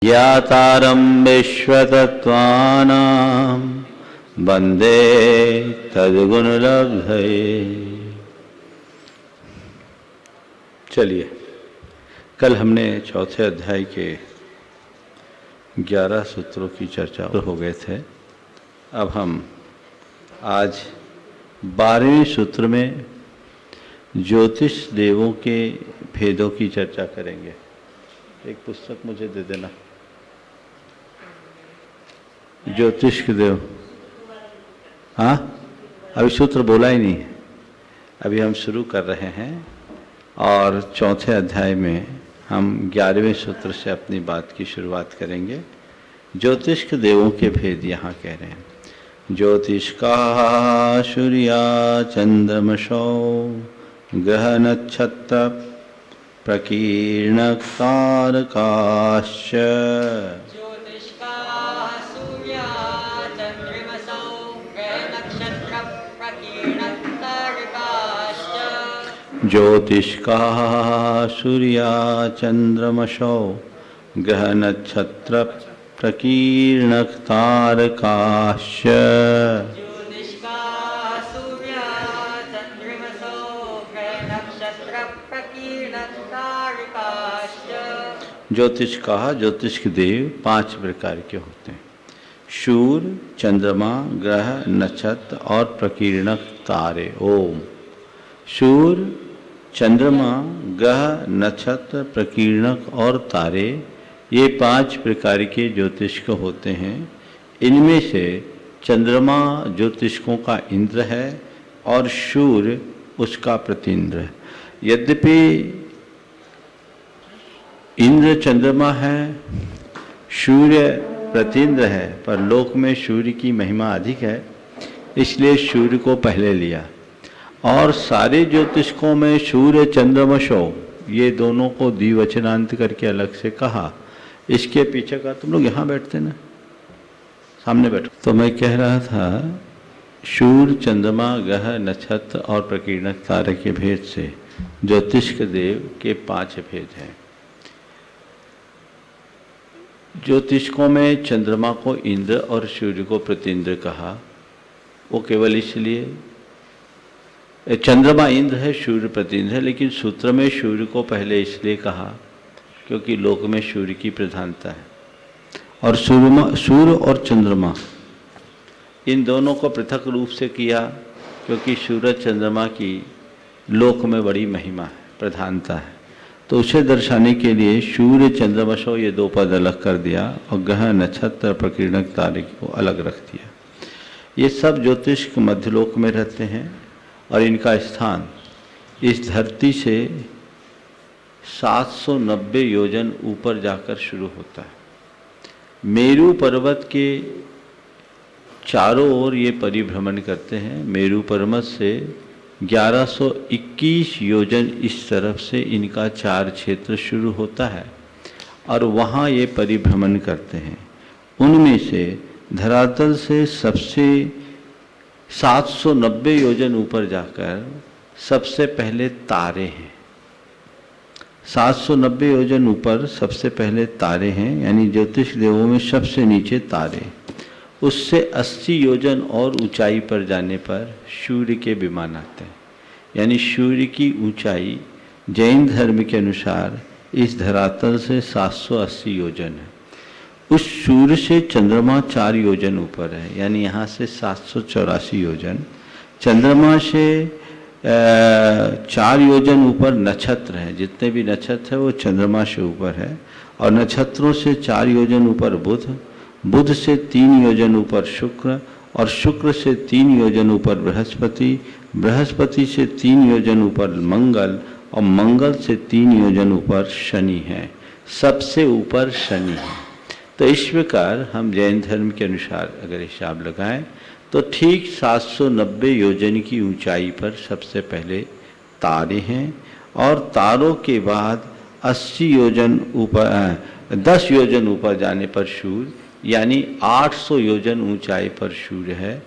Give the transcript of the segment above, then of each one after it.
ज्ञातारं विश्वतत्त्वानां वन्दे तद्गुणलब्धये। चलिए, कल हमने चौथे अध्याय के 11 सूत्रों की चर्चा हो गए थे। अब हम आज 12वें सूत्र में ज्योतिष देवों के भेदों की चर्चा करेंगे। एक पुस्तक मुझे दे देना, ज्योतिष के देव। हाँ, अभी सूत्र बोला ही नहीं है, अभी हम शुरू कर रहे हैं और चौथे अध्याय में हम 11वें सूत्र से अपनी बात की शुरुआत करेंगे। ज्योतिष के देवों के भेद यहाँ कह रहे हैं। ज्योतिष का सूर्या चंद्रमसो ग्रह नक्षत्र प्रकीर्णकारकाश्च। ज्योतिष का सूर्या चंद्रमसो ग्रह नक्षत्र प्रकीर्णकारकाश्च। ज्योतिष कहा, ज्योतिष के देव 5 प्रकार के होते हैं। सूर्य, चंद्रमा, ग्रह, नक्षत्र और प्रकीर्णक तारे। ओम। सूर्य, चंद्रमा, ग्रह, नक्षत्र, प्रकीर्णक और तारे, ये 5 प्रकार के ज्योतिष्क होते हैं। इनमें से चंद्रमा ज्योतिष्कों का इंद्र है और सूर्य उसका प्रतीन्द्र है। यद्यपि इंद्र चंद्रमा है, सूर्य प्रतीन्द्र है, पर लोक में सूर्य की महिमा अधिक है, इसलिए सूर्य को पहले लिया। और सारे ज्योतिष्कों में सूर्य चंद्रमसो, ये दोनों को द्विवचनांत करके अलग से कहा। इसके पीछे का, तुम लोग यहाँ बैठते ना, सामने बैठो। तो मैं कह रहा था, सूर्य, चंद्रमा, ग्रह, नक्षत्र और प्रकीर्णक तारे के भेद से ज्योतिष के देव के 5 भेद हैं। ज्योतिष्कों में चंद्रमा को इंद्र और सूर्य को प्रतीन्द्र कहा। वो केवल इसलिए, चंद्रमा इंद्र है, सूर्य प्रतीन्द्र है, लेकिन सूत्र में सूर्य को पहले इसलिए कहा क्योंकि लोक में सूर्य की प्रधानता है। और सूर्य और चंद्रमा इन दोनों को पृथक रूप से किया क्योंकि सूर्य चंद्रमा की लोक में बड़ी महिमा है, प्रधानता है। तो उसे दर्शाने के लिए सूर्य चंद्रमसो ये 2 पद अलग कर दिया और ग्रह, नक्षत्र, प्रकीर्णक तारे को अलग रख दिया। ये सब ज्योतिष मध्यलोक में रहते हैं और इनका स्थान इस धरती से 790 योजन ऊपर जाकर शुरू होता है। मेरू पर्वत के चारों ओर ये परिभ्रमण करते हैं। मेरू पर्वत से 1121 योजन इस तरफ से इनका 4 क्षेत्र शुरू होता है और वहाँ ये परिभ्रमण करते हैं। उनमें से धरातल से सबसे 790 योजन ऊपर जाकर सबसे पहले तारे हैं। 790 योजन ऊपर सबसे पहले तारे हैं, यानी ज्योतिष देवों में सबसे नीचे तारे। उससे 80 योजन और ऊंचाई पर जाने पर सूर्य के विमान आते हैं। यानी सूर्य की ऊंचाई जैन धर्म के अनुसार इस धरातल से 780 योजन है। उस सूर्य से चंद्रमा 4 योजन ऊपर है, यानी यहाँ से 784 योजन। चंद्रमा से 4 योजन ऊपर नक्षत्र है, जितने भी नक्षत्र है वो चंद्रमा से ऊपर है। और नक्षत्रों से 4 योजन ऊपर बुध, बुध से 3 योजन ऊपर शुक्र, और शुक्र से 3 योजन ऊपर बृहस्पति, बृहस्पति से 3 योजन ऊपर मंगल, और मंगल से 3 योजन ऊपर शनि है। सबसे ऊपर शनि है। तो इस प्रकार हम जैन धर्म के अनुसार अगर हिसाब लगाएं तो ठीक 790 योजन की ऊंचाई पर सबसे पहले तारे हैं, और तारों के बाद 80 योजन ऊपर 10 योजन ऊपर जाने पर सूर्य, यानी 800 योजन ऊंचाई पर सूर्य है।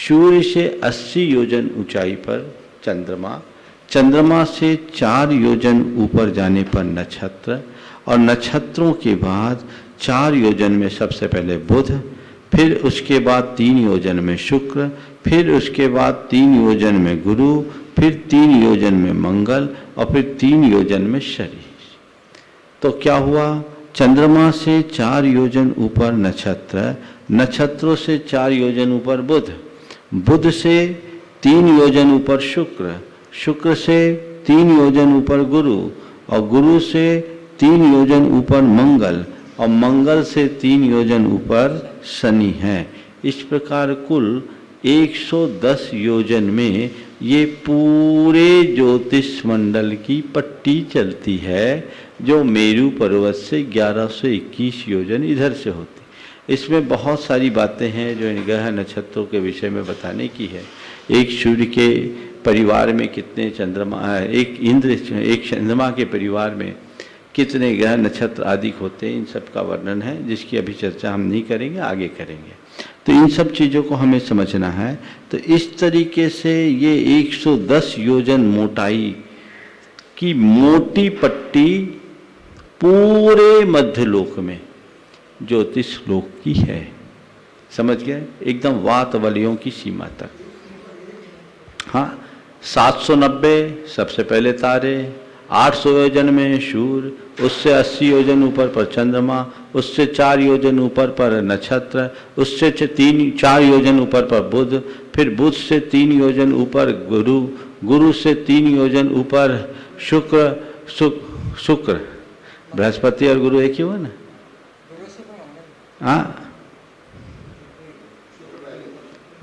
सूर्य से 80 योजन ऊंचाई पर चंद्रमा, चंद्रमा से 4 योजन ऊपर जाने पर नक्षत्र, और नक्षत्रों के बाद 4 योजन में सबसे पहले बुध, फिर उसके बाद 3 योजन में शुक्र, फिर उसके बाद 3 योजन में गुरु, फिर 3 योजन में मंगल और फिर 3 योजन में शनि। तो क्या हुआ, चंद्रमा से 4 योजन ऊपर नक्षत्र, नक्षत्रों से 4 योजन ऊपर बुध, बुध से 3 योजन ऊपर शुक्र, शुक्र से 3 योजन ऊपर गुरु और गुरु से 3 योजन ऊपर मंगल और मंगल से 3 योजन ऊपर शनि है। इस प्रकार कुल 110 योजन में ये पूरे ज्योतिष मंडल की पट्टी चलती है, जो मेरू पर्वत से 1121 योजन इधर से होती। इसमें बहुत सारी बातें हैं जो इन ग्रह नक्षत्रों के विषय में बताने की है। एक सूर्य के परिवार में कितने चंद्रमा है, एक चंद्रमा के परिवार में कितने ग्रह नक्षत्र आदि होते हैं, इन सब का वर्णन है, जिसकी अभी चर्चा हम नहीं करेंगे, आगे करेंगे। तो इन सब चीज़ों को हमें समझना है। तो इस तरीके से ये 110 योजन मोटाई की मोटी पट्टी पूरे मध्यलोक में ज्योतिष लोक की है। समझ गए, एकदम वातवलियों की सीमा तक। हाँ, 790 सबसे पहले तारे, 800 योजन में सूर्य, उससे 80 योजन ऊपर पर चंद्रमा, उससे 4 योजन ऊपर पर नक्षत्र, उससे 4 योजन ऊपर पर बुध, फिर बुध से 3 योजन ऊपर गुरु, गुरु से 3 योजन ऊपर शुक्र, बृहस्पति और गुरु एक ही हुआ ना? हाँ,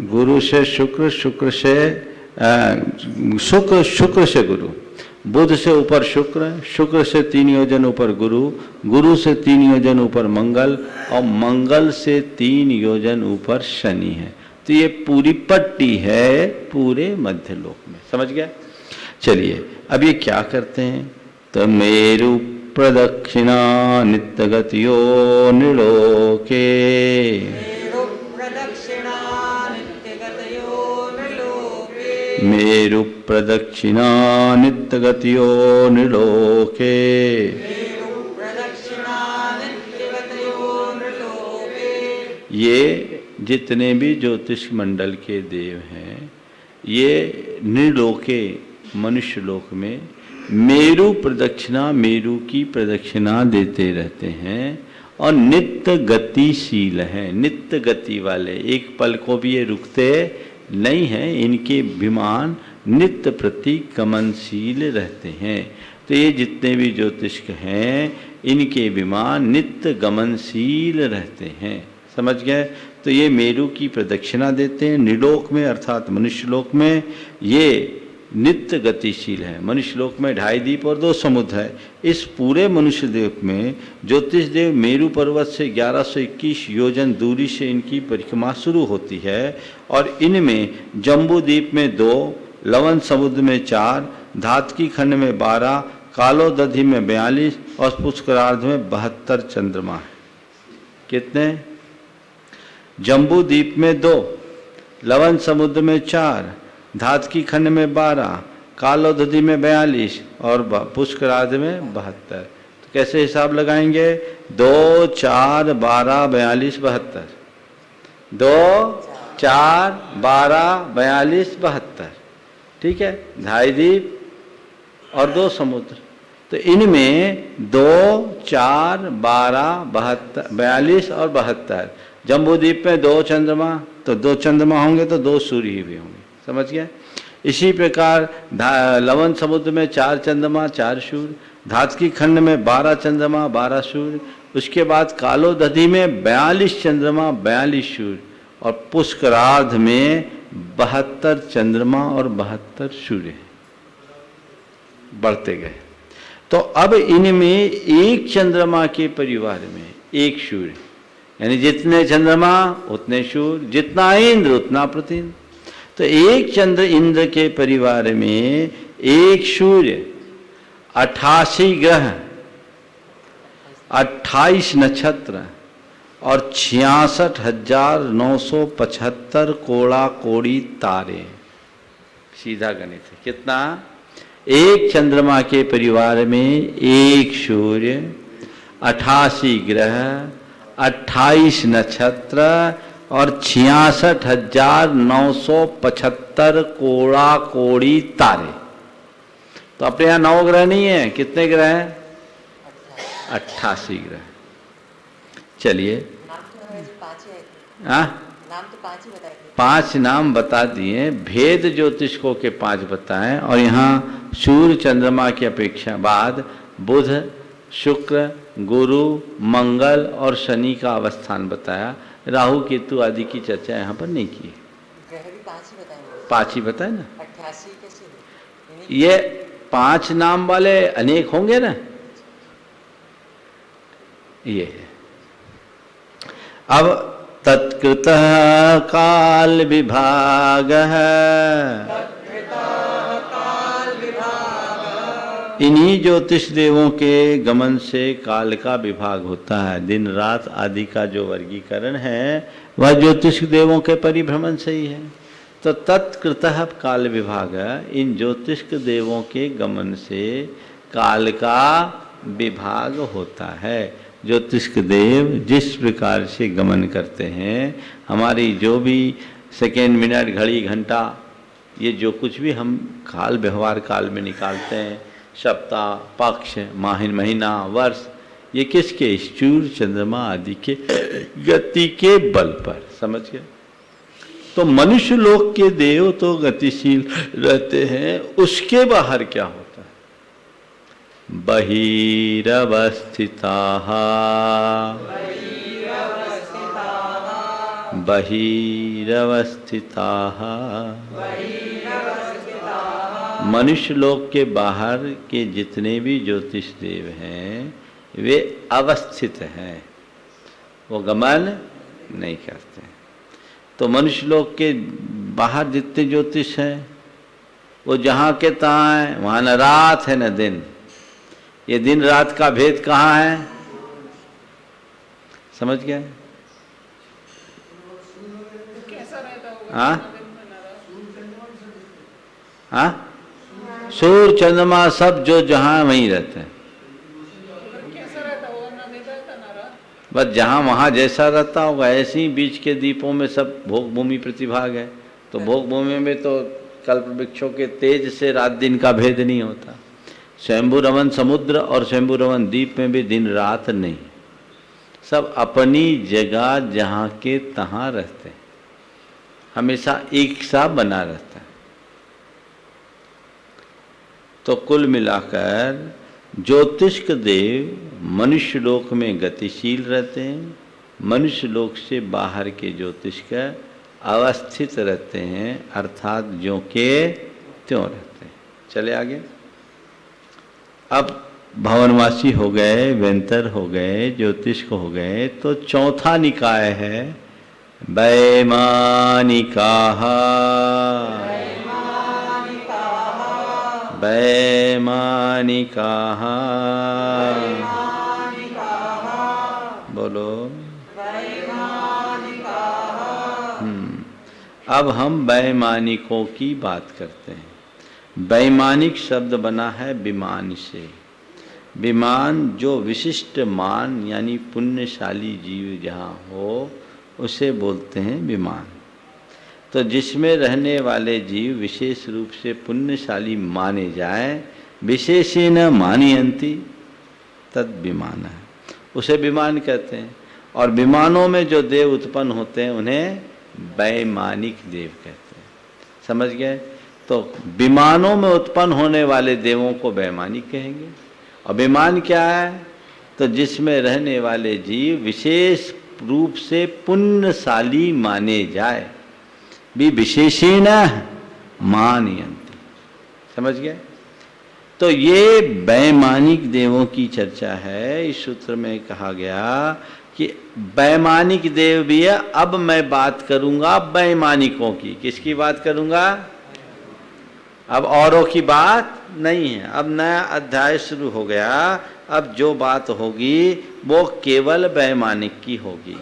गुरु से शुक्र, शुक्र से शुक्र से गुरु, बुध से ऊपर शुक्र, शुक्र से 3 योजन ऊपर गुरु, गुरु से 3 योजन ऊपर मंगल और मंगल से 3 योजन ऊपर शनि है। तो ये पूरी पट्टी है पूरे मध्यलोक में। समझ गया? चलिए अब ये क्या करते हैं, तो मेरु प्रदक्षिणा नित्यगतियो निलोके, मेरु प्रदक्षिणा नित्यगतियो निलोके, ये जितने भी ज्योतिष मंडल के देव हैं, ये निलोके मनुष्य लोक में मेरु प्रदक्षिणा, मेरु की प्रदक्षिणा देते रहते हैं और नित्य गतिशील हैं, नित्य गति वाले, एक पल को भी ये रुकते नहीं हैं, इनके विमान नित्य प्रति गमनशील रहते हैं। तो ये जितने भी ज्योतिष्क हैं, इनके विमान नित्य गमनशील रहते हैं। समझ गए? तो ये मेरु की प्रदक्षिणा देते हैं निलोक में, अर्थात मनुष्य लोक में ये नित्य गतिशील है। मनुष्य लोक में 2.5 द्वीप और 2 समुद्र है। इस पूरे मनुष्य देव में ज्योतिष देव मेरु पर्वत से 1121 योजन दूरी से इनकी परिक्रमा शुरू होती है और इनमें जम्बू द्वीप में 2, लवन समुद्र में 4, धातकी खंड में 12, कालोदधि में 42 और पुष्करार्ध में 72 चंद्रमा है। कितने? जम्बू द्वीप में 2, लवन समुद्र में 4, धातकी खंड में 12, कालोदधि में 42 और पुष्करार्ध में 72। तो कैसे हिसाब लगाएंगे? 2, 4, 12, 42, 72, 2, 4, 12, 42, 72। ठीक है, 2.5 द्वीप और 2 समुद्र। तो इनमें 2, 4, 12, 42 और 72। जम्बू द्वीप में 2 चंद्रमा, तो 2 चंद्रमा होंगे तो 2 सूर्य भी होंगे। समझ गया? इसी प्रकार लवन समुद्र में 4 चंद्रमा 4 सूर्य, धातकी खंड में 12 चंद्रमा 12 सूर्य, उसके बाद कालोदधि में 42 चंद्रमा 42 सूर्य और पुष्करार्ध में 72 चंद्रमा और 72 सूर्य बढ़ते गए। तो अब इनमें एक चंद्रमा के परिवार में एक सूर्य, यानी जितने चंद्रमा उतने सूर्य, जितना इंद्र उतना प्रतिन्द्र। तो एक चंद्र इंद्र के परिवार में एक सूर्य, 88 ग्रह, 28 नक्षत्र और 66,975 कोड़ा कोड़ी तारे। सीधा गणित है। कितना? एक चंद्रमा के परिवार में एक सूर्य, 88 ग्रह 28 नक्षत्र और 66,975 कोड़ा कोड़ी तारे। तो अपने यहाँ 9 ग्रह नहीं है, कितने ग्रह हैं? 88 ग्रह। चलिए, हाँ, नाम तो 5 ही बताए थे। 5 नाम बता दिए, भेद ज्योतिष को के 5 बताएं। और यहाँ सूर्य चंद्रमा की अपेक्षा बाद बुध, शुक्र, गुरु, मंगल और शनि का अवस्थान बताया। राहु केतु आदि की चर्चा यहाँ पर नहीं की। ग्रह भी 5 ही बताए। 5 ही बताए ना। 88 कैसे? ये 5 नाम वाले अनेक होंगे ना, ये है। अब तत्कृतः काल विभाग है, इन्हीं ज्योतिष देवों के गमन से काल का विभाग होता है। दिन रात आदि का जो वर्गीकरण है वह ज्योतिष देवों के परिभ्रमण से ही है। तो तत्कृतः काल विभाग, इन ज्योतिष देवों के गमन से काल का विभाग होता है। ज्योतिष देव जिस प्रकार से गमन करते हैं, हमारी जो भी सेकेंड, मिनट, घड़ी, घंटा, ये जो कुछ भी हम काल व्यवहार काल में निकालते हैं, सप्ताह, पक्ष, माहिन, महीना, वर्ष, ये किसके? सूर्य चंद्रमा आदि के गति के बल पर। समझ गए? तो मनुष्य लोक के देव तो गतिशील रहते हैं, उसके बाहर क्या होता है? बहिरवस्थिताः, बहिरवस्थिताः, मनुष्य लोक के बाहर के जितने भी ज्योतिष देव हैं वे अवस्थित हैं, वो गमन नहीं करते। तो मनुष्य लोक के बाहर जितने ज्योतिष हैं वो जहाँ के तहाँ हैं, वहाँ न रात है न दिन। ये दिन रात का भेद कहाँ है? समझ गए? हाँ हाँ, सूर्य चंद्रमा सब जो जहाँ वहीं रहते हैं, बस जहाँ वहाँ जैसा रहता होगा ऐसे ही बीच के द्वीपों में सब भोग भूमि प्रतिभाग है। तो भोग भूमि में तो कल्प वृक्षों के तेज से रात दिन का भेद नहीं होता। स्वयंभू रमन समुद्र और स्वयंभू रमन द्वीप में भी दिन रात नहीं, सब अपनी जगह जहाँ के तहाँ रहते हैं, हमेशा एक सा बना रहता है। तो कुल मिलाकर ज्योतिष्क देव मनुष्य लोक में गतिशील रहते हैं, मनुष्य लोक से बाहर के ज्योतिष्क अवस्थित रहते हैं, अर्थात ज्यों के त्यों रहते हैं। चले आगे। अब भवनवासी हो गए, वेंतर हो गए, ज्योतिष्क हो गए, तो चौथा निकाय है वैमानिकाः। वैमानिकाः बोलो। अब हम वैमानिकों की बात करते हैं। वैमानिक शब्द बना है विमान से। विमान जो विशिष्ट मान यानी पुण्यशाली जीव जहाँ हो उसे बोलते हैं विमान। तो जिसमें रहने वाले जीव विशेष रूप से पुण्यशाली माने जाए, विशेषेण मानयन्ति तद विमान है, उसे विमान कहते हैं। और विमानों में जो देव उत्पन्न होते हैं उन्हें वैमानिक देव कहते हैं। समझ गए? तो विमानों में उत्पन्न होने वाले देवों को वैमानिक कहेंगे। और विमान क्या है? तो जिसमें रहने वाले जीव विशेष रूप से पुण्यशाली माने जाए, भी विशेषेण मानयन्ति। समझ गए? तो ये वैमानिक देवों की चर्चा है। इस सूत्र में कहा गया कि वैमानिक देव भी है। अब मैं बात करूंगा वैमानिकों की। किसकी बात करूंगा? अब औरों की बात नहीं है। अब नया अध्याय शुरू हो गया। अब जो बात होगी वो केवल वैमानिक की होगी।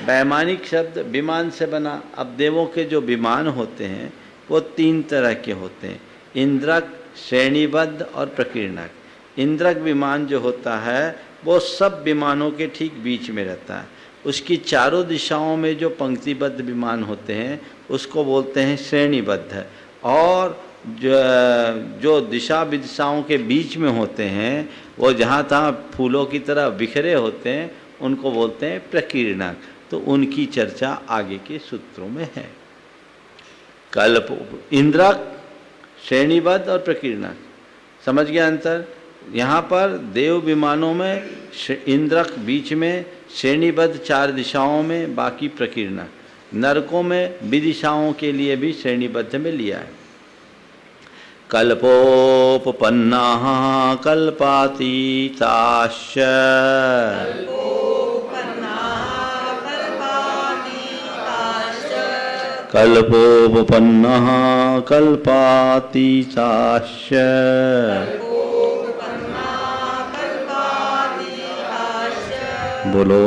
वैमानिक शब्द विमान से बना। अब देवों के जो विमान होते हैं वो 3 तरह के होते हैं, इंद्रक, श्रेणीबद्ध और प्रकीर्णक। इंद्रक विमान जो होता है वो सब विमानों के ठीक बीच में रहता है। उसकी चारों दिशाओं में जो पंक्तिबद्ध विमान होते हैं उसको बोलते हैं श्रेणीबद्ध, और जो दिशा विदिशाओं के बीच में होते हैं वो जहाँ तहाँ फूलों की तरह बिखरे होते हैं उनको बोलते हैं प्रकीर्णक। तो उनकी चर्चा आगे के सूत्रों में है। कल्प इंद्रक, श्रेणीबद्ध और प्रकीर्णक, समझ गया अंतर? यहाँ पर देव विमानों में इंद्रक बीच में, श्रेणीबद्ध चार दिशाओं में, बाकी प्रकीर्णक। नरकों में विदिशाओं के लिए भी श्रेणीबद्ध में लिया है। कल्पोपपन्नाः कल्पातीताश्च कल्पोपपन्नाः कल्पातीताश्च बोलो।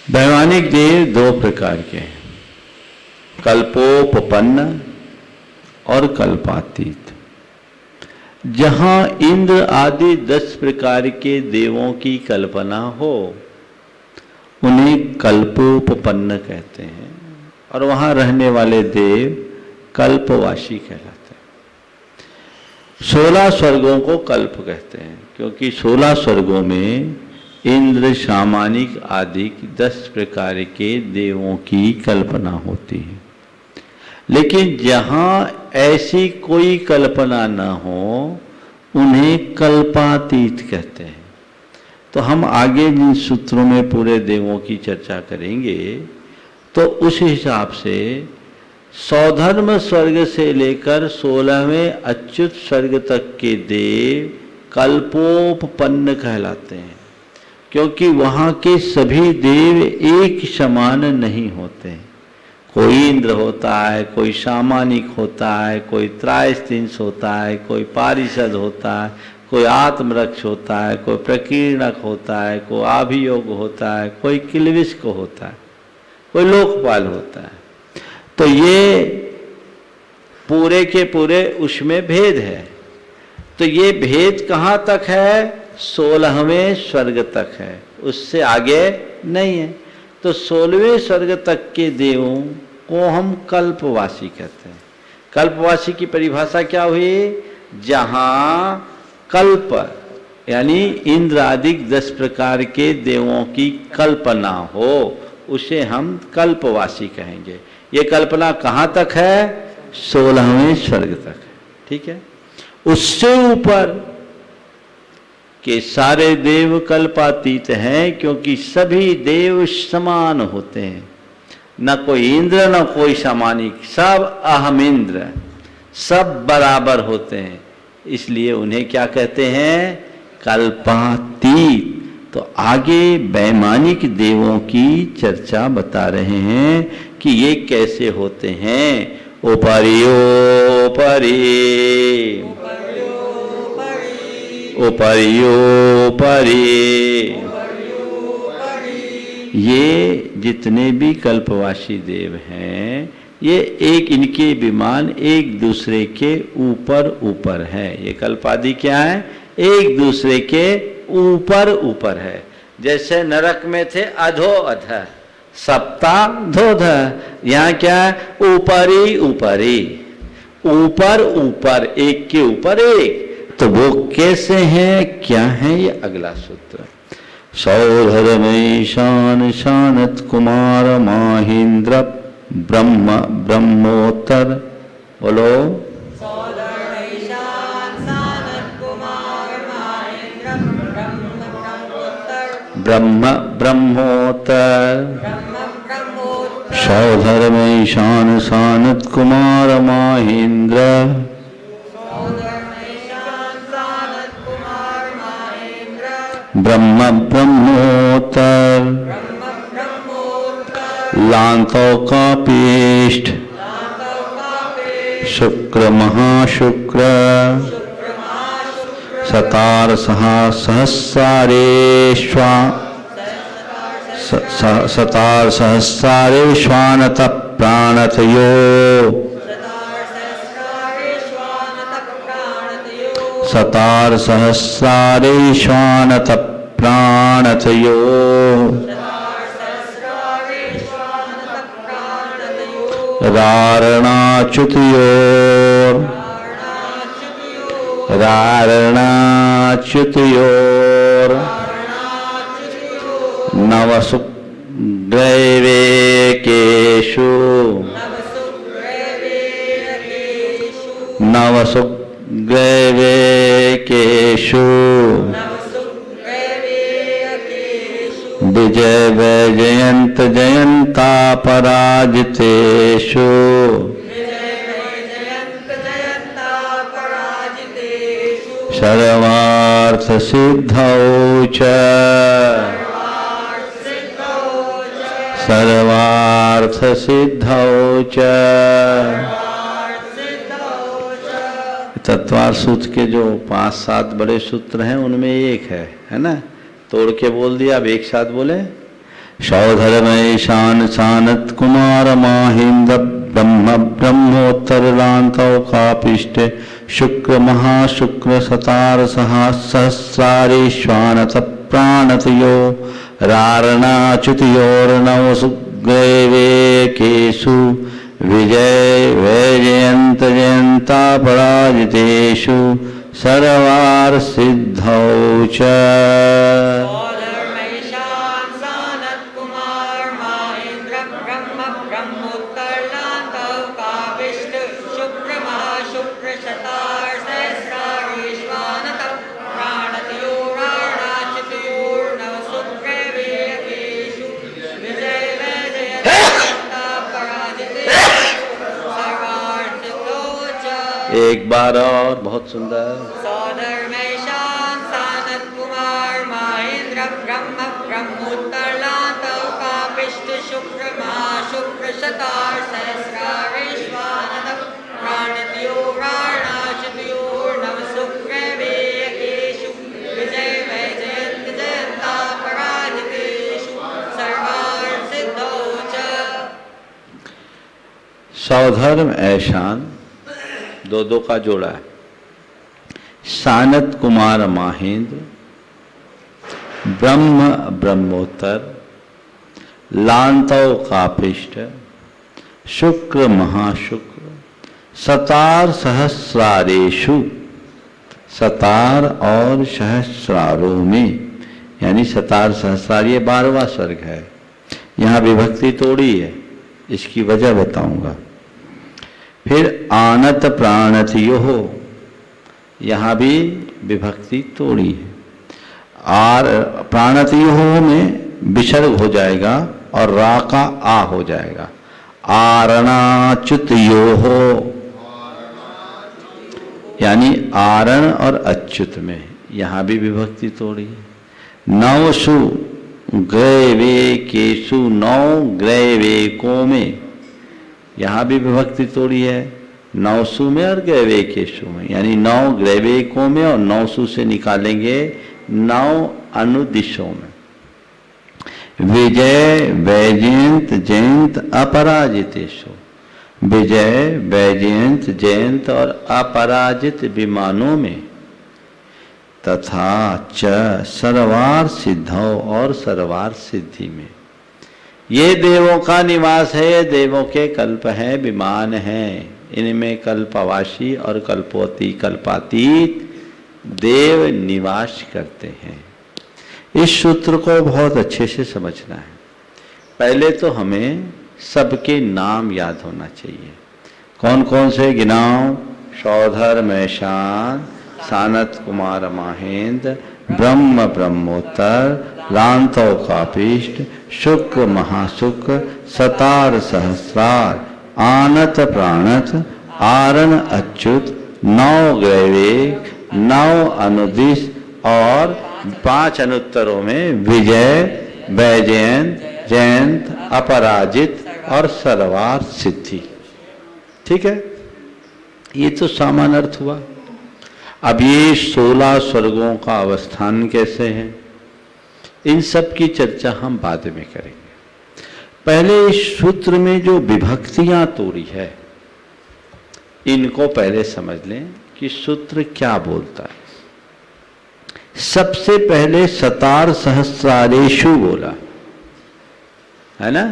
वैमानिक देव दो प्रकार के हैं, कल्पोपपन्न और कल्पातीत। जहां इंद्र आदि 10 प्रकार के देवों की कल्पना हो उन्हें कल्पोपपन्न कहते हैं, और वहां रहने वाले देव कल्पवासी कहलाते हैं। 16 स्वर्गों को कल्प कहते हैं, क्योंकि 16 स्वर्गों में इंद्र, सामानिक आदि 10 प्रकार के देवों की कल्पना होती है। लेकिन जहाँ ऐसी कोई कल्पना न हो उन्हें कल्पातीत कहते हैं। तो हम आगे जिन सूत्रों में पूरे देवों की चर्चा करेंगे तो उस हिसाब से सौधर्म स्वर्ग से लेकर 16वें अच्युत स्वर्ग तक के देव कल्पोपपन्न कहलाते हैं, क्योंकि वहाँ के सभी देव एक समान नहीं होते। कोई इंद्र होता है, कोई सामानिक होता है, कोई त्रायस्तिंस होता है, कोई पारिषद होता है, कोई आत्मरक्ष होता है, कोई प्रकीर्णक होता है, कोई आभियोग होता है, कोई किलविष्क होता है, कोई लोकपाल होता है। तो ये पूरे के पूरे उसमें भेद है। तो ये भेद कहाँ तक है? 16वें स्वर्ग तक है, उससे आगे नहीं है। तो 16वें स्वर्ग तक के देवों को हम कल्पवासी कहते हैं। कल्पवासी की परिभाषा क्या हुई? जहाँ कल्प यानी इंद्र आदि 10 प्रकार के देवों की कल्पना हो उसे हम कल्पवासी कहेंगे। ये कल्पना कहाँ तक है? 16वें स्वर्ग तक है। ठीक है। उससे ऊपर के सारे देव कल्पातीत हैं, क्योंकि सभी देव समान होते हैं। न कोई इंद्र न कोई सामानिक, सब अहम इंद्र, सब बराबर होते हैं। इसलिए उन्हें क्या कहते हैं? कल्पातीत। तो आगे वैमानिक देवों की चर्चा बता रहे हैं कि ये कैसे होते हैं। ओपरियोपरि ओपरियोपरि, ये जितने भी कल्पवासी देव हैं ये एक इनके विमान एक दूसरे के ऊपर ऊपर है। ये कल्पादि क्या है? एक दूसरे के ऊपर ऊपर है। जैसे नरक में थे अधो अध, सप्ता धोध, यहाँ क्या है? ऊपरी ऊपरी, ऊपर ऊपर, एक के ऊपर एक। तो वो कैसे हैं, क्या है? ये अगला सूत्र। सौधर्मैशान शानत कुमार माहेंद्र ब्रह्म ब्रह्मोत्तर। बोलो। ब्रह्म ब्रह्मोत्तर। सौधर्मैशान शानत कुमार माहेंद्र ब्रह्म ब्रह्मोत्तर। लांतौकापीष्ट शुक्र महाशुक्र सतार सहस्रारेश्वा सतार सहस्रारेश्वानत प्राणतयो शतार सहस्रारेश्वानत प्राणतयो रारणाच्युतयोर रारणाच्युतयोर नवसुग्रैवेकेषु नवसुग्रैवेकेषु विजय वैजयंत जयंता पराजितेषु सर्वार्थ सिद्धौ च सर्वार्थ सिद्धौ च। तत्वार सूत्र के जो 5-7 बड़े सूत्र हैं उनमें एक है ना, तोड़ के बोल दिया, अब एक साथ बोले। सौधर्मय शान सानत कुमार माहेंद्र ब्रह्म ब्रह्मोत्तर लांतव कापिष्ट शुक्र महाशुक्र सतार सहस्रारेश्वानत प्राणतयो रारणाच्युतयोर्नवसुग्रैवेकेषु विजय वैजयंत जयंता पराजितेषु सर्वार सिद्धौ च। एक बार और, बहुत सुंदर। सौधर्मैशान सानत कुमार महेंद्र ब्रह्म ब्रह्मोत्तर लांतव कापिष्ट शुक्र महाशुक्र शतार सहस्रारेश्वानत प्राणतयो रारणाच्युतयोर नवसुग्रैवेकेषु विजय वैजयंत जयंता पराजितेषु सर्वार्थ सिद्धौ च। सौधर्म ऐशान दो का जोड़ा है। सानत कुमार माहेंद्र ब्रह्म ब्रह्मोत्तर लांतव कापिष्ट शुक्र महाशुक्र सतार सहस्रारेषु, सतार और सहस्रारों में, यानी सतार सहस्रार ये 12वां स्वर्ग है। यहाँ विभक्ति तोड़ी है, इसकी वजह बताऊंगा। फिर आनत प्राणतयो, यहाँ भी विभक्ति तोड़ी है। आर प्राणतयो में विसर्ग हो जाएगा और रा का आ हो जाएगा। आरणाच्युतयो, यानी आरण और अच्युत में, यहाँ भी विभक्ति तोड़ी है। नवसु ग्रैवेकेषु, 9 ग्रैवेकों में, यहाँ भी विभक्ति तोड़ी है। 9सु में और ग्रैवेकेषु में, यानी 9 ग्रैवेकों में और 9सु से निकालेंगे 9 अनुदिशों में। विजय वैजयंत जयंत अपराजितेषु, विजय वैजयंत जयंत और अपराजित विमानों में। तथा च सर्वार सिद्धौ, और सर्वार सिद्धि में। ये देवों का निवास है, ये देवों के कल्प हैं, विमान हैं। इनमें कल्पवासी और कल्पोती कल्पातीत देव निवास करते हैं। इस सूत्र को बहुत अच्छे से समझना है। पहले तो हमें सबके नाम याद होना चाहिए। कौन कौन से गिनाओ? सौधर्म ऐशान, सानत कुमार माहेंद्र, ब्रह्म ब्रह्मोत्तर, लांतव कापिष्ट, शुक्र महाशुक्र, सतार सहस्रार, आनत प्राणत, आरण अच्युत, 9 ग्रैवेक, 9 अनुदिश और 5 अनुत्तरों में विजय वैजयंत जयंत अपराजित और सर्वार सिद्धि। ठीक है, ये तो सामान्य अर्थ हुआ। अब ये 16 स्वर्गों का अवस्थान कैसे है, इन सब की चर्चा हम बाद में करेंगे। पहले इस सूत्र में जो विभक्तियां तोड़ी है, इनको पहले समझ लें कि सूत्र क्या बोलता है। सबसे पहले सतार सहस्रारेषु बोला है ना,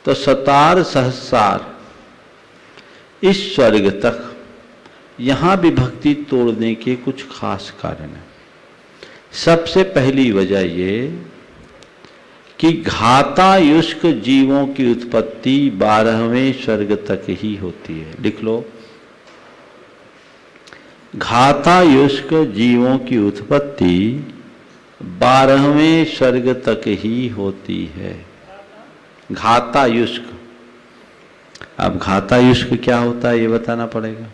तो सतार सहस्रार इस स्वर्ग तक, यहां विभक्ति तोड़ने के कुछ खास कारण है। सबसे पहली वजह ये कि घातायुष्क जीवों की उत्पत्ति 12वें स्वर्ग तक ही होती है। लिख लो, घातायुष्क जीवों की उत्पत्ति 12वें स्वर्ग तक ही होती है। घातायुष्क, अब घातायुष्क क्या होता है ये बताना पड़ेगा।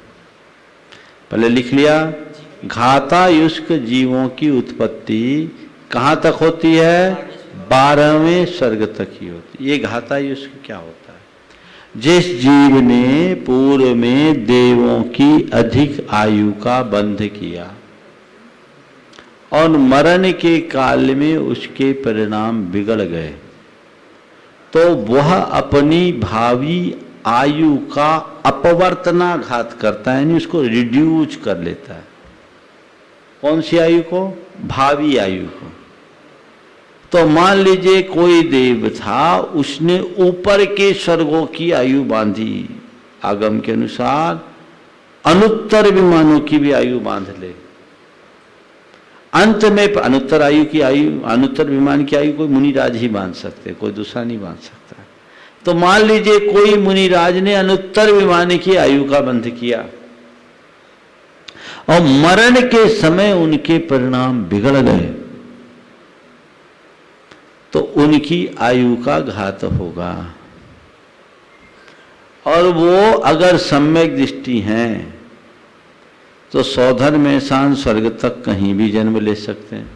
पहले लिख लिया, घातायुष्क जीवों की उत्पत्ति कहां तक होती है? 12वें स्वर्ग तक ही होती है। ये घातायुष्क क्या होता है? जिस जीव ने पूर्व में देवों की अधिक आयु का बंध किया और मरण के काल में उसके परिणाम बिगड़ गए, तो वह अपनी भावी आयु का अपवर्तनाघात करता है, यानी उसको रिड्यूस कर लेता है। कौन सी आयु को? भावी आयु को। तो मान लीजिए कोई देव था, उसने ऊपर के स्वर्गों की आयु बांधी, आगम के अनुसार अनुत्तर विमानों की भी आयु बांध ले। अंत में अनुत्तर आयु की आयु, अनुत्तर विमान की आयु कोई मुनिराज ही बांध सकते, कोई दूसरा नहीं बांध सकता। तो मान लीजिए कोई मुनिराज ने अनुत्तर विमान की आयु का बंध किया और मरण के समय उनके परिणाम बिगड़ गए, तो उनकी आयु का घात होगा। और वो अगर सम्यक दृष्टि हैं तो सौधर में शान स्वर्ग तक कहीं भी जन्म ले सकते हैं,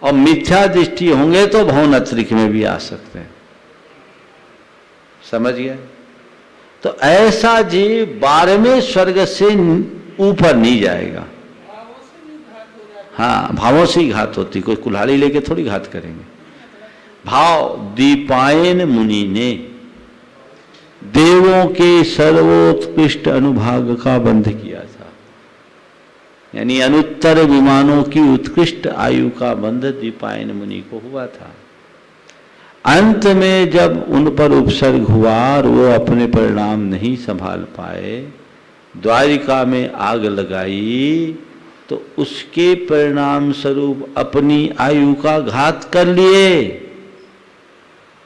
और मिथ्या दृष्टि होंगे तो भवन अतरिक में भी आ सकते हैं। समझ गए? तो ऐसा जीव 12वें स्वर्ग से ऊपर नहीं जाएगा। हाँ, भावों से ही घात होती, कोई कुल्हाड़ी लेके थोड़ी घात करेंगे। भाव दीपायन मुनि ने देवों के सर्वोत्कृष्ट अनुभाग का बंध किया था, यानी अनुत्तर विमानों की उत्कृष्ट आयु का बंध दीपायन मुनि को हुआ था। अंत में जब उन पर उपसर्ग हुआ और वो अपने परिणाम नहीं संभाल पाए, द्वारिका में आग लगाई, तो उसके परिणाम स्वरूप अपनी आयु का घात कर लिए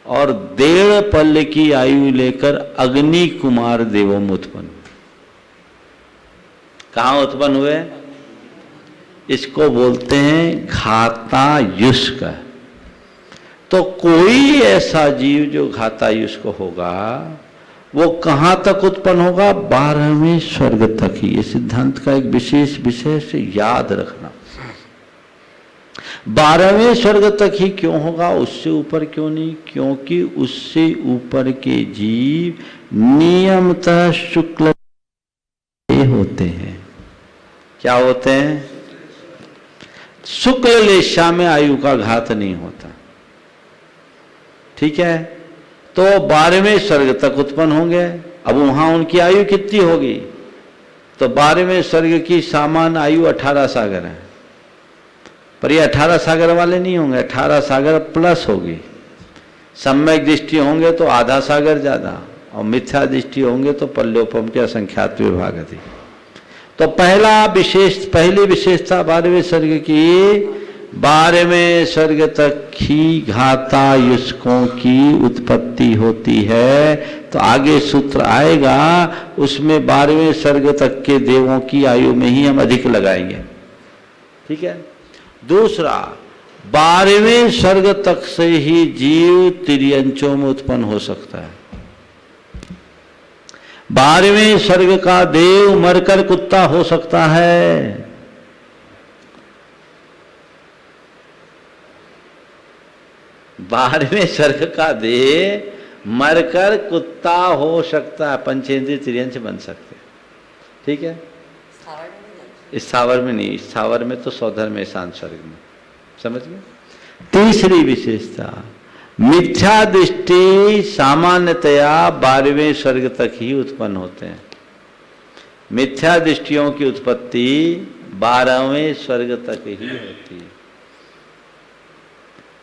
और 1.5 पल्ले की आयु लेकर अग्नि कुमार देवों में उत्पन्न। कहां उत्पन्न हुए? इसको बोलते हैं घातायुष्क। तो कोई ऐसा जीव जो घातायुष्क होगा, वो कहां तक उत्पन्न होगा? 12वें स्वर्ग तक ही। ये सिद्धांत का एक विशेष विषय से याद रखना। 12वें स्वर्ग तक ही क्यों होगा, उससे ऊपर क्यों नहीं? क्योंकि उससे ऊपर के जीव नियमतः शुक्ल होते हैं। क्या होते हैं? शुक्ल लेशा में आयु का घात नहीं होता। ठीक है? तो 12वें स्वर्ग तक उत्पन्न होंगे। अब वहां उनकी आयु कितनी होगी? तो 12वें स्वर्ग की सामान्य आयु 18 सागर है, पर ये 18 सागर वाले नहीं होंगे, 18 सागर प्लस होगी। सम्यक दृष्टि होंगे तो आधा सागर ज्यादा, और मिथ्या दृष्टि होंगे तो पल्योपम के असंख्यात विभाग अधिक। तो पहली विशेषता 12वें स्वर्ग की, 12वें स्वर्ग तक ही घातायुष्कों की उत्पत्ति होती है। तो आगे सूत्र आएगा, उसमें 12वें स्वर्ग तक के देवों की आयु में ही हम अधिक लगाएंगे। ठीक है? दूसरा, 12वें स्वर्ग तक से ही जीव तिर्यंचों में उत्पन्न हो सकता है। 12वें स्वर्ग का देव मरकर कुत्ता हो सकता है। 12वें स्वर्ग का देह मरकर कुत्ता हो सकता है, पंचेंद्रिय तिर्यंच बन सकते। ठीक है? इस स्थावर में नहीं, इस स्थावर में तो सौधर में शांत स्वर्ग में। समझ गए? तीसरी विशेषता, मिथ्या दृष्टि सामान्यतया 12वें स्वर्ग तक ही उत्पन्न होते हैं। मिथ्या दृष्टियों की उत्पत्ति 12वें स्वर्ग तक ही होती है।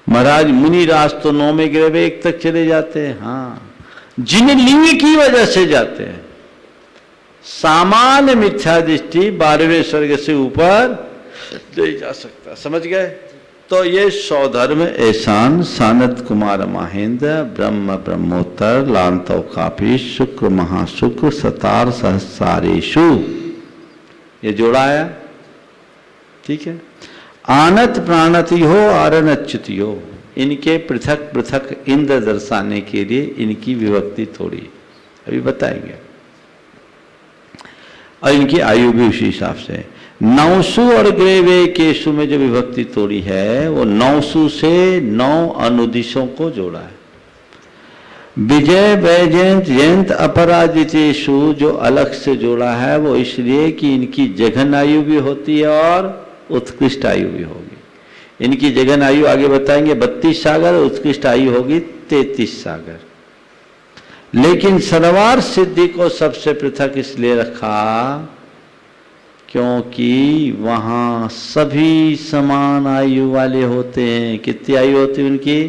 महाराज मुनि राज तो 9वें ग्रह तक चले जाते हैं। हाँ, जिन लिंग की वजह से जाते हैं। सामान्य मिथ्या दृष्टि 12वें स्वर्ग से ऊपर नहीं जा सकता। समझ गए? तो ये सौधर्म एहसान सानत कुमार महेंद्र ब्रह्म ब्रह्मोत्तर लांतव कापी शुक्र महाशुक्र सतार सहस्रारेशु, ये जोड़ा आया। ठीक है। आनत प्राणति हो आरन अच्युति हो, इनके पृथक पृथक इंद्र दर्शाने के लिए इनकी विभक्ति थोड़ी अभी बताएंगे, और इनकी आयु भी उसी हिसाब से। नौसु और ग्रेवे केशु में जो विभक्ति तोड़ी है वो नौसु से 9 अनुदिशों को जोड़ा है। विजय वैजयंत जयंत अपराजितेशु जो अलग से जोड़ा है वो इसलिए कि इनकी जघन आयु भी होती है और उत्कृष्ट आयु भी होगी। इनकी जघन आयु आगे बताएंगे 32 सागर, उत्कृष्ट आयु होगी 33 सागर। लेकिन सर्वार सिद्धि को सबसे पृथक इसलिए रखा क्योंकि वहां सभी समान आयु वाले होते हैं। कितनी आयु होती है उनकी?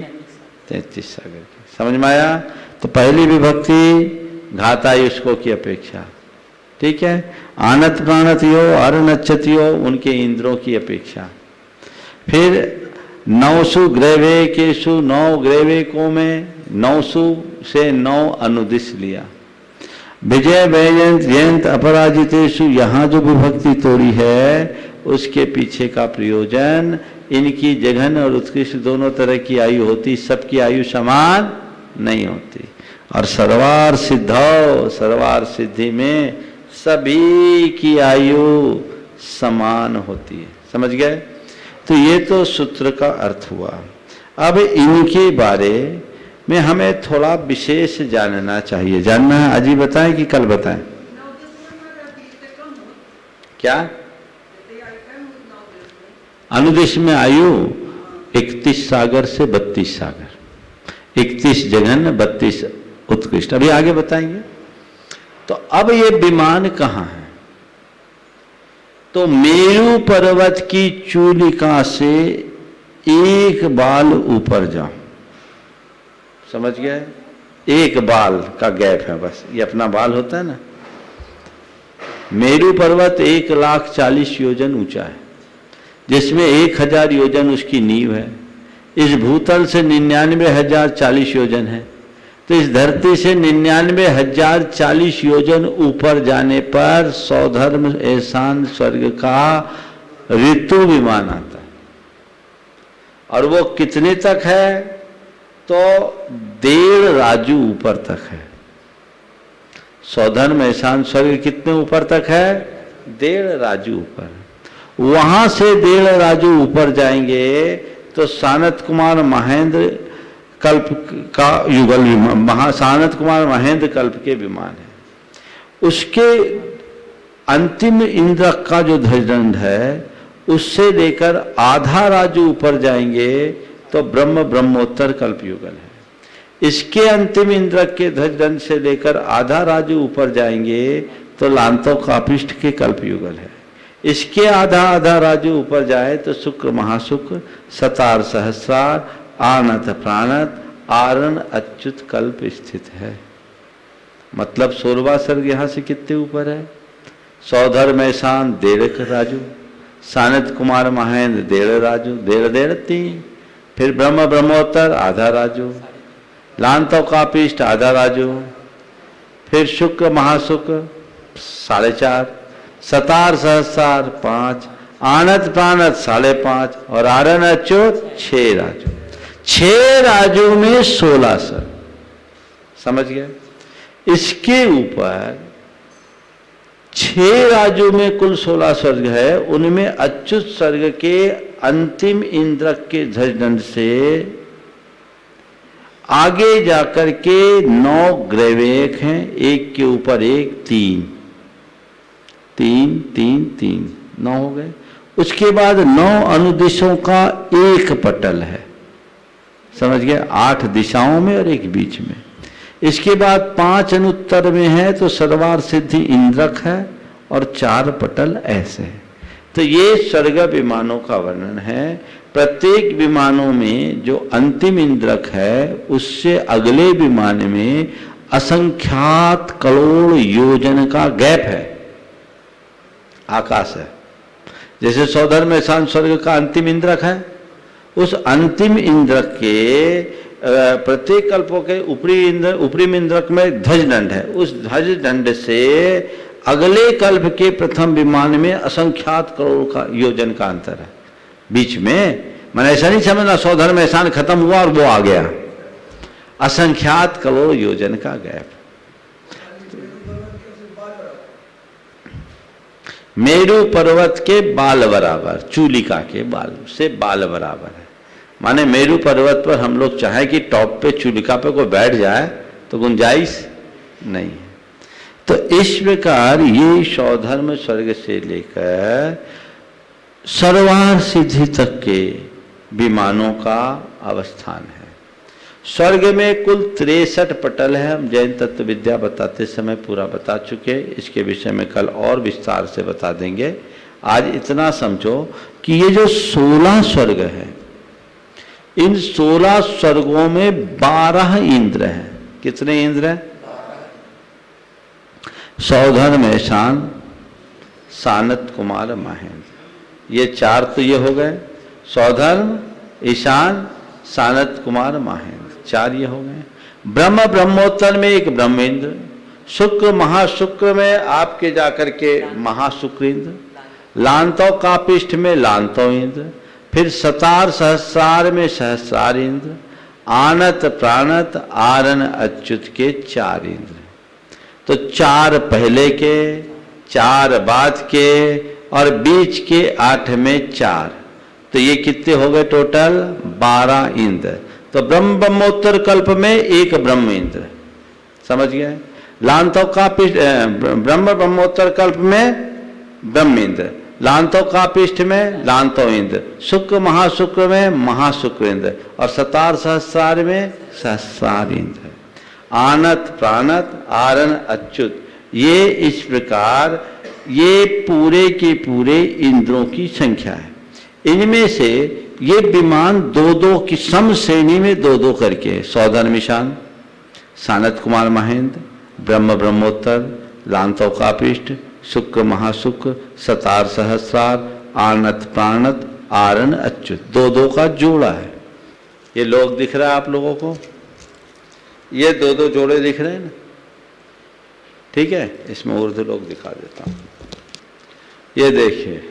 33 सागर की। समझ में आया? तो पहली विभक्ति घातायुष्को की अपेक्षा। ठीक है। आनत प्राणतियो अरनच्छतियो उनके इंद्रों की अपेक्षा। फिर नौसु ग्रैवे केशु, 9 ग्रैवेकों में नौसु से 9 अनुदिश लिया। विजय वैजयंत जयंत अपराजितेशु, यहाँ जो विभक्ति तोड़ी है उसके पीछे का प्रयोजन इनकी जघन और उत्कृष्ट दोनों तरह की आयु होती, सबकी आयु समान नहीं होती। और सर्वार सिद्धौ, सर्वार सिद्धि में सभी की आयु समान होती है। समझ गए? तो ये तो सूत्र का अर्थ हुआ। अब इनके बारे में हमें थोड़ा विशेष जानना चाहिए। जानना है आज ही बताएं कि कल बताएं? क्या? अनुदेश में आयु 31 सागर से 32 सागर, 31 जघन 32 उत्कृष्ट। अभी आगे बताएंगे। तो अब ये विमान कहाँ है? तो मेरू पर्वत की चूलिका से एक बाल ऊपर जाओ। समझ गए? एक बाल का गैप है बस, ये अपना बाल होता है ना। मेरू पर्वत 1,40,000 योजन ऊंचा है, जिसमें 1000 योजन उसकी नींव है। इस भूतल से 99,040 योजन है। तो इस धरती से 99,040 योजन ऊपर जाने पर सौधर्म एहसान स्वर्ग का ऋतु विमान आता है। और वो कितने तक है? तो 1.5 राजू ऊपर तक है। सौधर्म एहसान स्वर्ग कितने ऊपर तक है? 1.5 राजू ऊपर। वहां से 1.5 राजू ऊपर जाएंगे तो सानत कुमार महेंद्र कल्प का युगल विमान, सानत कुमार महेंद्र कल्प के विमान है। उसके अंतिम इंद्रक का जो ध्वजदंड है उससे लेकर आधा राजू ऊपर जाएंगे तो ब्रह्म ब्रह्मोत्तर कल्प युगल है। इसके अंतिम इंद्रक के ध्वजदंड से लेकर आधा राजू ऊपर जाएंगे तो लांतो कापिष्ट के कल्प युगल है। इसके आधा आधा राजू ऊपर जाए तो शुक्र महाशुक्र सतार सहस्रार आनत प्राणत आरण अच्युत कल्प स्थित है। मतलब 16वां सर्ग यहां से कितने ऊपर है? सौधर्म एहसान 1.5 राजू, सानत कुमार महेंद्र 1.5 राजू, 1.5 3, फिर ब्रह्म ब्रह्मोत्तर आधा राजू, लांतो कापिष्ट आधा राजू, फिर शुक्र महाशुक्र 4.5, सतार सहस्रार 5, आनत प्राणत 5.5 और आरण अच्युत 6 राजू। 6 राजू में 16 सर्ग। समझ गए? इसके ऊपर 6 राजू में कुल 16 सर्ग है। उनमें अच्युत सर्ग के अंतिम इंद्रक के ध्वजदंड से आगे जाकर के 9 ग्रैवेक हैं, एक के ऊपर एक, 3 3 3 3 9 हो गए। उसके बाद 9 अनुदिशों का एक पटल है। समझ गए, 8 दिशाओं में और एक बीच में। इसके बाद 5 अनुत्तर में है तो सर्वार सिद्धि इंद्रक है और 4 पटल ऐसे है। तो ये स्वर्ग विमानों का वर्णन है। प्रत्येक विमानों में जो अंतिम इंद्रक है उससे अगले विमान में असंख्यात करोड़ योजन का गैप है, आकाश है। जैसे सौधर में शांत स्वर्ग का अंतिम इंद्रक है, उस अंतिम इंद्रक के प्रत्येक कल्पों के ऊपरी इंद्रक में ध्वज दंड है। उस ध्वज दंड से अगले कल्प के प्रथम विमान में असंख्यात करोड़ का योजन का अंतर है बीच में। मैंने ऐसा नहीं समझना सौधर में एहसान खत्म हुआ और वो आ गया, असंख्यात करोड़ योजन का गैप। मेरु पर्वत के बाल बराबर, चूलिका के बाल से बाल बराबर है। माने मेरु पर्वत पर हम लोग चाहे कि टॉप पे चूलिका पे कोई बैठ जाए तो गुंजाइश नहीं है। तो इस प्रकार ये सौधर्म स्वर्ग से लेकर सर्वार सिद्धि तक के विमानों का अवस्थान है। स्वर्ग में कुल 63 पटल है। हम जैन तत्व विद्या बताते समय पूरा बता चुके, इसके विषय में कल और विस्तार से बता देंगे। आज इतना समझो कि ये जो 16 स्वर्ग है, इन 16 स्वर्गों में 12 इंद्र हैं। कितने इंद्र हैं? सौधर्म ईशान सानत कुमार महेंद्र, ये 4 तो ये हो गए। सौधर्म ईशान सानत कुमार महेंद्र 4 ये हो गए। ब्रह्म ब्रह्मोत्तर में एक ब्रह्मेंद्र, शुक्र महाशुक्र में आपके जाकर के महाशुक्र इंद्र, लांतव कापिष्ठ में लांतव इंद्र, फिर सतार सहस्रार में सहस्रार इंद्र, आनत प्राणत आरन अच्युत के 4 इंद्र। तो 4 पहले के, 4 बाद के और बीच के 8 में 4, तो ये कितने हो गए टोटल? 12 इंद्र। तो ब्रह्म ब्रह्मोत्तर कल्प में एक ब्रह्म इंद्र, समझ गए। लांतव का ब्रह्म ब्रह्मोत्तर कल्प में ब्रह्म इंद्र, लांतव का पृष्ठ में लांतव इंद्र, शुक्र महाशुक्र में महाशुक्र इंद्र और सतार सहस्रार में सहस्रार इंद्र। आनत प्राणत आरन अच्युत, ये इस प्रकार ये पूरे के पूरे इंद्रों की संख्या है। इनमें से ये विमान 2-2 की सम श्रेणी में 2-2 करके सौधर्म ईशान सानत कुमार महेंद्र, ब्रह्म ब्रह्मोत्तर, लांतव कापिष्ठ, शुक्र महाशुक्र, सतार सहस्रार, आनत प्राणत आरन अच्युत 2-2 का जोड़ा है। ये लोग दिख रहा है आप लोगों को, ये 2-2 जोड़े दिख रहे हैं ना, ठीक है। इसमें उर्दू लोग दिखा देता हूं। ये देखिए,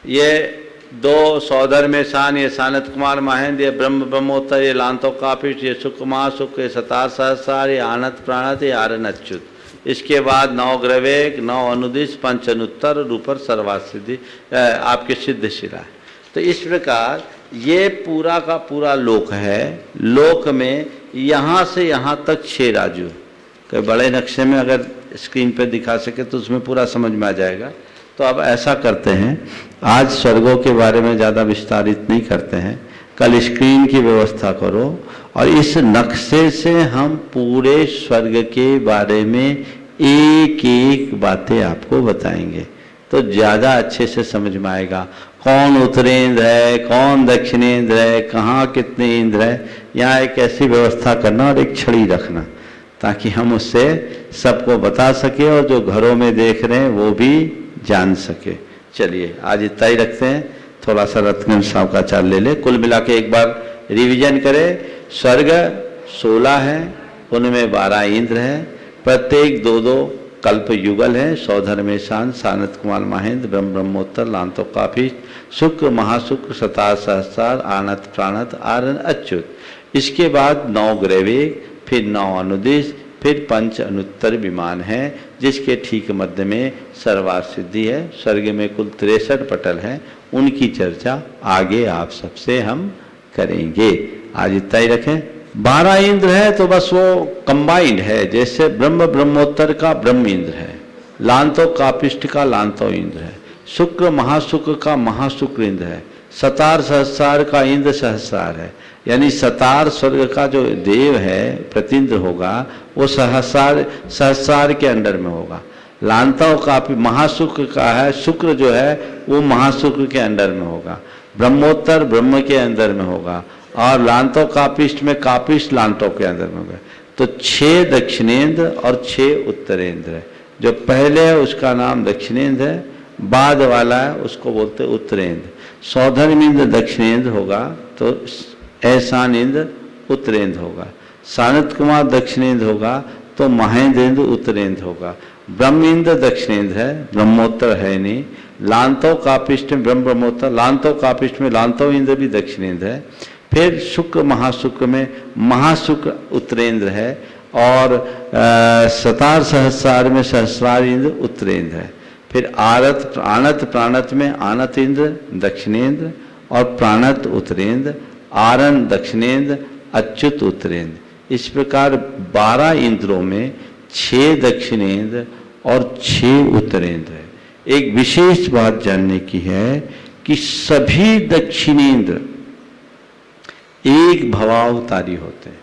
ये 2 सौधर्म ईशान, ये सानत कुमार महेंद्र, ये ब्रह्म ब्रह्मोत्तर, ये लांतव कापिष्ठ, ये शुक्र महाशुक्र, ये सतार सहस्रार, ये आनत प्राणत, ये आरन अच्युत। इसके बाद 9 ग्रवेक, 9 अनुदिश, 5 अनुत्तर और ऊपर सर्वासिद्धि आपके सिद्ध शिरा है। तो इस प्रकार ये पूरा का पूरा लोक है। लोक में यहाँ से यहाँ तक 6 राजू, कोई बड़े नक्शे में अगर स्क्रीन पर दिखा सके तो उसमें पूरा समझ में आ जाएगा। तो अब ऐसा करते हैं, आज स्वर्गों के बारे में ज़्यादा विस्तारित नहीं करते हैं, कल स्क्रीन की व्यवस्था करो और इस नक्शे से हम पूरे स्वर्ग के बारे में एक एक बातें आपको बताएंगे, तो ज़्यादा अच्छे से समझ में आएगा। कौन उत्तरेंद्र है, कौन दक्षिणेंद्र है, कहाँ कितने इंद्र है। यहाँ एक ऐसी व्यवस्था करना और एक छड़ी रखना ताकि हम उससे सबको बता सके और जो घरों में देख रहे हैं वो भी जान सके। चलिए आज इतना ही रखते हैं, थोड़ा सा रत्न साहब का चाल ले ले। कुल मिला के एक बार रिवीजन करें। स्वर्ग 16 है, उनमें 12 इंद्र है, प्रत्येक 2-2 कल्प युगल है। सौधर्म ईशान सानत कुमार महेंद्र, ब्रह्म ब्रह्मोत्तर, लांतव कापिष्ठ, शुक्र महाशुक्र, सतार सहस्रार, आनत प्राणत आरन अच्युत। इसके बाद 9 ग्रवेक, फिर 9 अनुदिश, फिर 5 अनुत्तर विमान है जिसके ठीक मध्य में सर्वार सिद्धि है। स्वर्ग में कुल 63 पटल हैं, उनकी चर्चा आगे आप सबसे हम करेंगे। आज इतना ही रखें। 12 इंद्र है तो बस वो कंबाइंड है, जैसे ब्रह्म ब्रह्मोत्तर का ब्रह्म इंद्र है, लांतव कापिष्ठ का लांतव इंद्र है, शुक्र महाशुक्र का महाशुक्र इंद्र है, सतार सहस्रार का इंद्र सहस्रार है, यानी सतार स्वर्ग का जो देव है प्रतिन्द्र होगा वो सहस्रार के अंडर में होगा। लांतव कापी महाशुक्र का है, शुक्र जो है वो महाशुक्र के अंडर में होगा। ब्रह्मोत्तर ब्रह्म के अंदर में होगा और लांतव कापिष्ट में कापिष्ट लांतव के अंदर में होगा। तो 6 दक्षिणेंद्र और 6 उत्तरेंद्र है। जो पहले है उसका नाम दक्षिणेंद्र है, बाद वाला है उसको बोलते उत्तरेंद्र। सौधर्मेंद्र दक्षिणेंद्र होगा तो ऐसान इंद्र उत्तरेंद्र होगा। सानत कुमार दक्षिणेंद्र होगा तो महेंद्रेंद्र उत्तरेंद्र होगा। ब्रह्मेंद्र दक्षिणेंद्र है, ब्रह्मोत्तर है नहीं। लांतव कापिष्ट में ब्रह्म ब्रह्मोत्तर, लांतव कापिष्ट में लांतव इंद्र भी दक्षिणेंद्र है। फिर शुक्र महाशुक्र में महाशुक्र उत्तरेंद्र है और सतार सहस्रार में सहस्रार इंद्र उत्तरेंद्र है। फिर आनत प्राणत में आनत इंद्र दक्षिणेंद्र और प्राणत उत्तरेंद्र, आरन दक्षिणेंद्र, अच्युत उत्तरेंद्र। इस प्रकार 12 इंद्रों में 6 दक्षिणेंद्र और 6 उत्तरेंद्र है। एक विशेष बात जानने की है कि सभी दक्षिणेंद्र एक भवावतारी होते हैं।